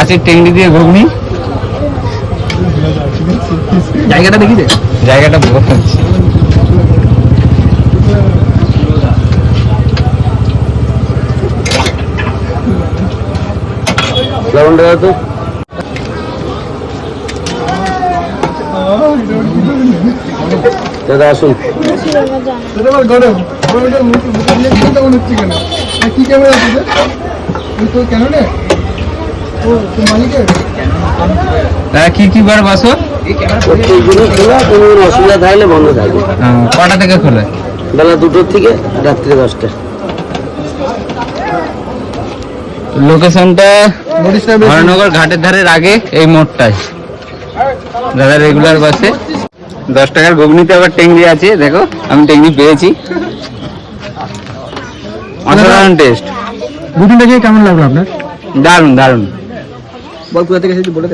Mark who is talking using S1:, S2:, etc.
S1: মাছের টেংরি দিয়ে ঘুগনি।
S2: জায়গাটা দেখিছে?
S1: জায়গাটা বহুত আছে।
S3: তো দাদা আসুন।
S2: কি ক্যামেরা আছে কেন রে?
S1: কি কি বার বসো?
S3: অসুবিধা থাকলে বন্ধ থাকবে।
S1: কটা থেকে খোলে?
S3: বেলা 2টোর থেকে রাত্রি 10টা।
S1: লোকেশনটা হরনগর ঘাটের ধারের আগে এই মোড়টায় দাদা রেগুলার বাসে। 10 টাকার ঘুগনিতে আবার টেংরি আছে। দেখো আমি টেংরি পেয়েছি, অসাধারণ টেস্ট।
S2: ঘুগনিটা খেয়ে কেমন লাগলো আপনার?
S1: দারুণ দারুণ।
S2: বল কোথা থেকে এসেছি বলে দে।